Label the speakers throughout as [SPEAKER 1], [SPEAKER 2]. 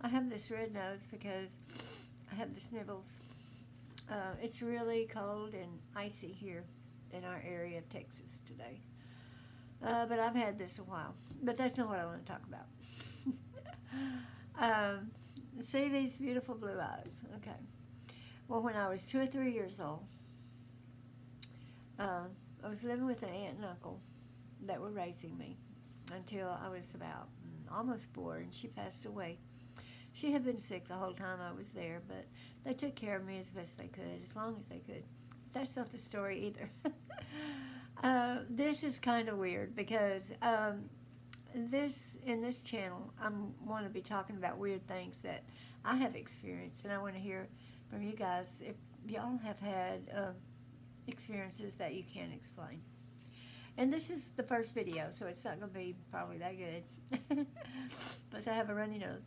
[SPEAKER 1] I have this red nose because I have the sniffles. It's really cold and icy here in our area of Texas today. But I've had this a while. But that's not what I want to talk about. See these beautiful blue eyes? Okay. Well, when I was 2 or 3 years old, I was living with an aunt and uncle that were raising me until I was about almost 4, and she passed away. She had been sick the whole time I was there, but they took care of me as best they could, as long as they could. That's not the story either. This is kind of weird because in this channel, I want to be talking about weird things that I have experienced, and I want to hear from you guys if y'all have had experiences that you can't explain. And this is the first video, so it's not going to be probably that good. Plus I have a runny nose.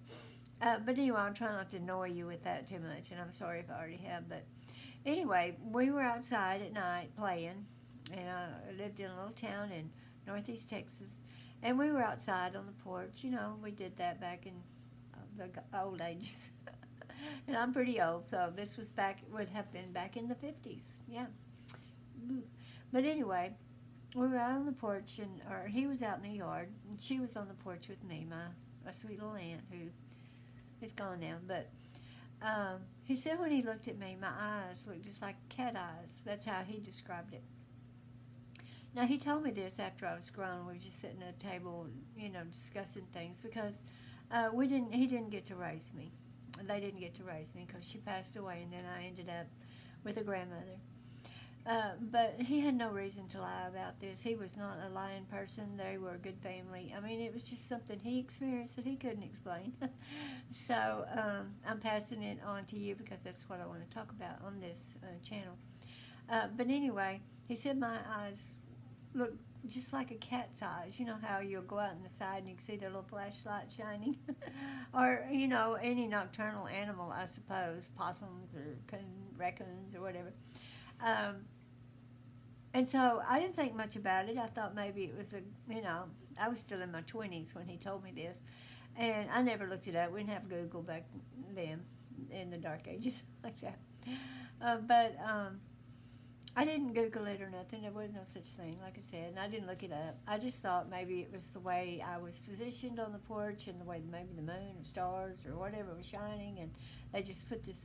[SPEAKER 1] But anyway, I'm trying not to annoy you with that too much, and I'm sorry if I already have. But anyway, we were outside at night playing, and I lived in a little town in northeast Texas. And we were outside on the porch. You know, we did that back in the old ages. And I'm pretty old, so this would have been back in the 50s. Yeah. But anyway, we were out on the porch, or he was out in the yard, and she was on the porch with me, my sweet little aunt who is gone now. But he said when he looked at me, my eyes looked just like cat eyes. That's how he described it. Now, he told me this after I was grown. We were just sitting at a table, you know, discussing things because he didn't get to raise me. They didn't get to raise me because she passed away, and then I ended up with a grandmother. But he had no reason to lie about this. He was not a lying person. They were a good family. I mean, it was just something he experienced that he couldn't explain. So I'm passing it on to you because that's what I want to talk about on this channel. But anyway, he said my eyes look just like a cat's eyes. You know how you'll go out on the side and you can see their little flashlight shining? Or, you know, any nocturnal animal, I suppose, possums or raccoons or whatever. And so I didn't think much about it. I thought maybe it was I was still in my 20s when he told me this. And I never looked it up. We didn't have Google back then in the dark ages like that. But I didn't Google it or nothing. There was no such thing, like I said. And I didn't look it up. I just thought maybe it was the way I was positioned on the porch and the way maybe the moon or stars or whatever was shining. And they just put this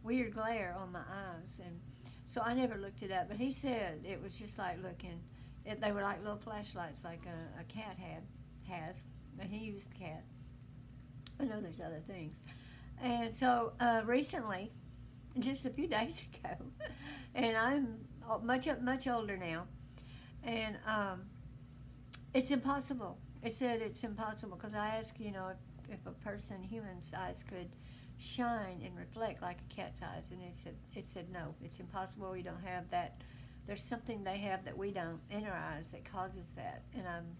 [SPEAKER 1] weird glare on my eyes. And so I never looked it up, but he said it was just like they were like little flashlights like a cat has, and he used the cat. I know there's other things. And so recently, just a few days ago, and I'm much older now, and it's impossible. It said it's impossible because I asked, you know, if a person, human's eyes could shine and reflect like a cat's eyes, and it said no, it's impossible. We don't have that. There's something they have that we don't in our eyes that causes that. And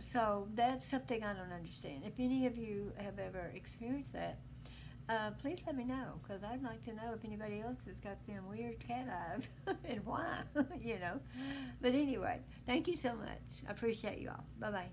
[SPEAKER 1] so that's something I don't understand. If any of you have ever experienced that, please let me know, because I'd like to know if anybody else has got them weird cat eyes and why. You know. But anyway, thank you so much. I appreciate you all. Bye bye.